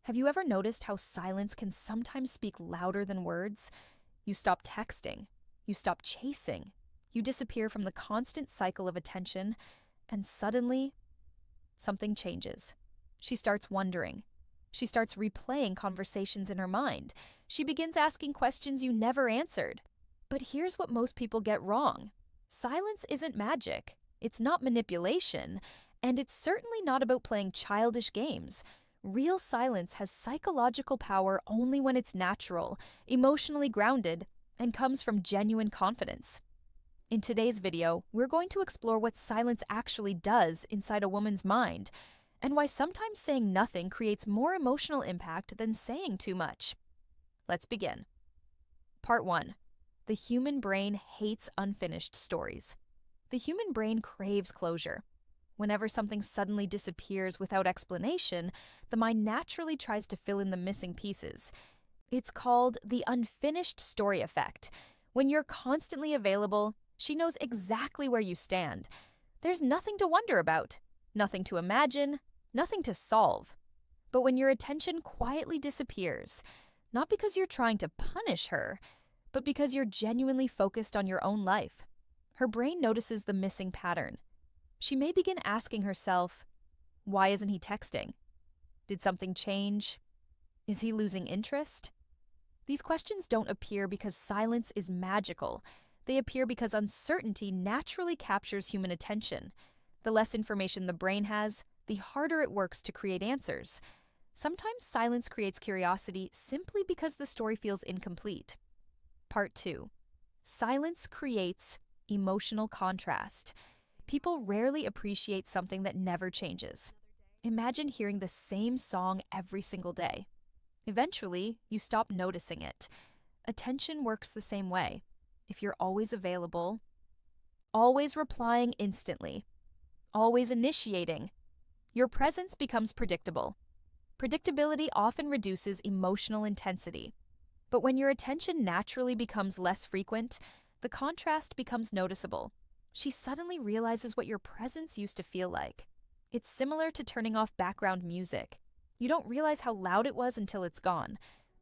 Have you ever noticed how silence can sometimes speak louder than words? You stop texting, you stop chasing, you disappear from the constant cycle of attention, and suddenly, something changes. She starts wondering. She starts replaying conversations in her mind. She begins asking questions you never answered. But here's what most people get wrong. Silence isn't magic. It's not manipulation. And it's certainly not about playing childish games. Real silence has psychological power only when it's natural, emotionally grounded, and comes from genuine confidence. In today's video, we're going to explore what silence actually does inside a woman's mind, and why sometimes saying nothing creates more emotional impact than saying too much. Let's begin. Part 1. The human brain hates unfinished stories. The human brain craves closure. Whenever something suddenly disappears without explanation, the mind naturally tries to fill in the missing pieces. It's called the unfinished story effect. When you're constantly available, she knows exactly where you stand. There's nothing to wonder about, nothing to imagine, nothing to solve. But when your attention quietly disappears, not because you're trying to punish her, but because you're genuinely focused on your own life, her brain notices the missing pattern. She may begin asking herself, why isn't he texting? Did something change? Is he losing interest? These questions don't appear because silence is magical. They appear because uncertainty naturally captures human attention. The less information the brain has, the harder it works to create answers. Sometimes silence creates curiosity simply because the story feels incomplete. Part 2. Silence creates emotional contrast. People rarely appreciate something that never changes. Imagine hearing the same song every single day. Eventually, you stop noticing it. Attention works the same way. If you're always available, always replying instantly, always initiating, your presence becomes predictable. Predictability often reduces emotional intensity. But when your attention naturally becomes less frequent, the contrast becomes noticeable. She suddenly realizes what your presence used to feel like. It's similar to turning off background music. You don't realize how loud it was until it's gone.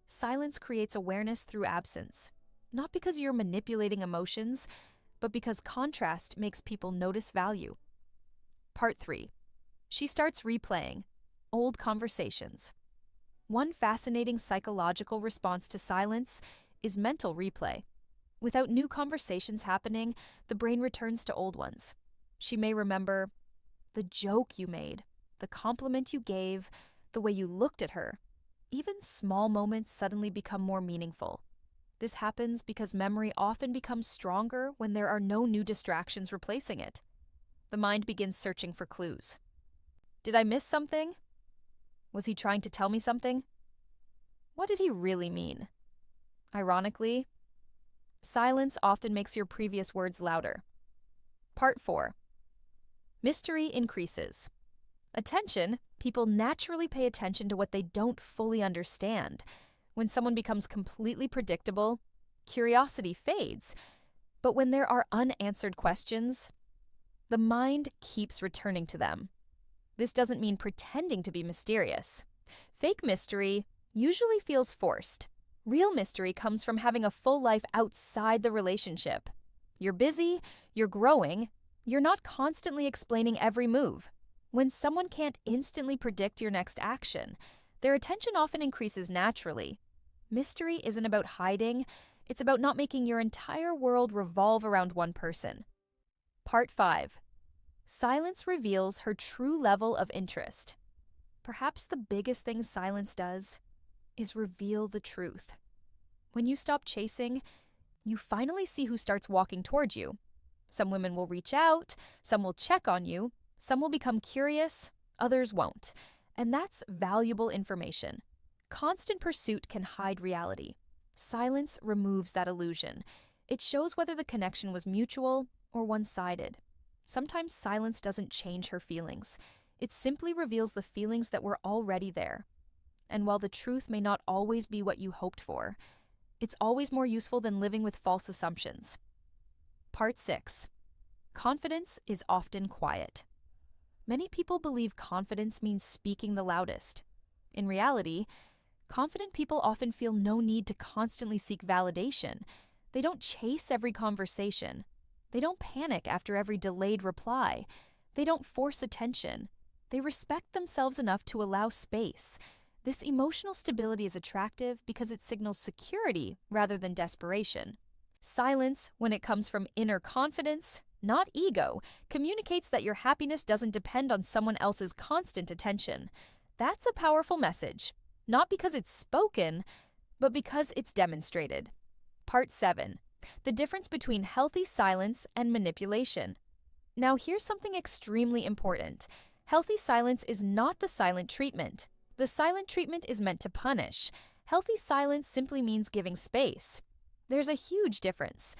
Silence creates awareness through absence. Not because you're manipulating emotions, but because contrast makes people notice value. Part 3. She starts replaying old conversations. One fascinating psychological response to silence is mental replay. Without new conversations happening, the brain returns to old ones. She may remember the joke you made, the compliment you gave, the way you looked at her. Even small moments suddenly become more meaningful. This happens because memory often becomes stronger when there are no new distractions replacing it. The mind begins searching for clues. Did I miss something? Was he trying to tell me something? What did he really mean? Ironically, silence often makes your previous words louder. Part 4. Mystery increases. Attention, people naturally pay attention to what they don't fully understand. When someone becomes completely predictable, curiosity fades. But when there are unanswered questions, the mind keeps returning to them. This doesn't mean pretending to be mysterious. Fake mystery usually feels forced. Real mystery comes from having a full life outside the relationship. You're busy, you're growing, you're not constantly explaining every move. When someone can't instantly predict your next action, their attention often increases naturally. Mystery isn't about hiding, it's about not making your entire world revolve around one person. Part 5. Silence reveals her true level of interest. Perhaps the biggest thing silence does is reveal the truth. When you stop chasing, you finally see who starts walking towards you. Some women will reach out, some will check on you, some will become curious, others won't. And that's valuable information. Constant pursuit can hide reality. Silence removes that illusion. It shows whether the connection was mutual or one-sided. Sometimes silence doesn't change her feelings. It simply reveals the feelings that were already there. And while the truth may not always be what you hoped for, it's always more useful than living with false assumptions. Part 6. Confidence is often quiet. Many people believe confidence means speaking the loudest. In reality, confident people often feel no need to constantly seek validation. They don't chase every conversation. They don't panic after every delayed reply. They don't force attention. They respect themselves enough to allow space. This emotional stability is attractive because it signals security rather than desperation. Silence, when it comes from inner confidence, not ego, communicates that your happiness doesn't depend on someone else's constant attention. That's a powerful message, not because it's spoken, but because it's demonstrated. Part 7. The difference between healthy silence and manipulation. Now, here's something extremely important. Healthy silence is not the silent treatment. The silent treatment is meant to punish. Healthy silence simply means giving space. There's a huge difference.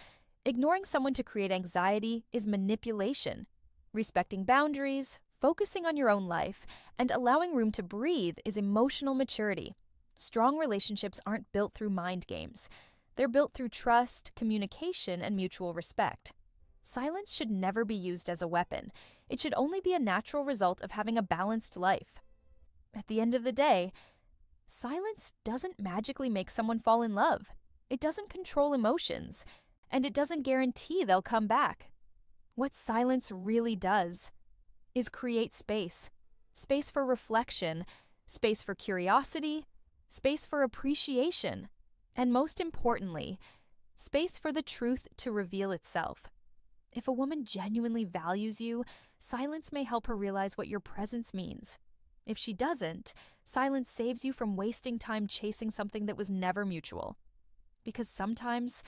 Ignoring someone to create anxiety is manipulation. Respecting boundaries, focusing on your own life, and allowing room to breathe is emotional maturity. Strong relationships aren't built through mind games. They're built through trust, communication, and mutual respect. Silence should never be used as a weapon. It should only be a natural result of having a balanced life. At the end of the day, silence doesn't magically make someone fall in love. It doesn't control emotions, and it doesn't guarantee they'll come back. What silence really does is create space. Space for reflection, space for curiosity, space for appreciation, and most importantly, space for the truth to reveal itself. If a woman genuinely values you, silence may help her realize what your presence means. If she doesn't, silence saves you from wasting time chasing something that was never mutual. Because sometimes,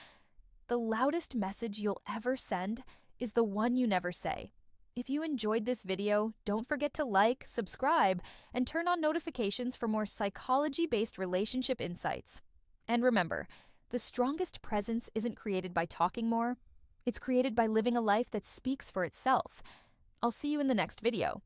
the loudest message you'll ever send is the one you never say. If you enjoyed this video, don't forget to like, subscribe, and turn on notifications for more psychology-based relationship insights. And remember, the strongest presence isn't created by talking more. It's created by living a life that speaks for itself. I'll see you in the next video.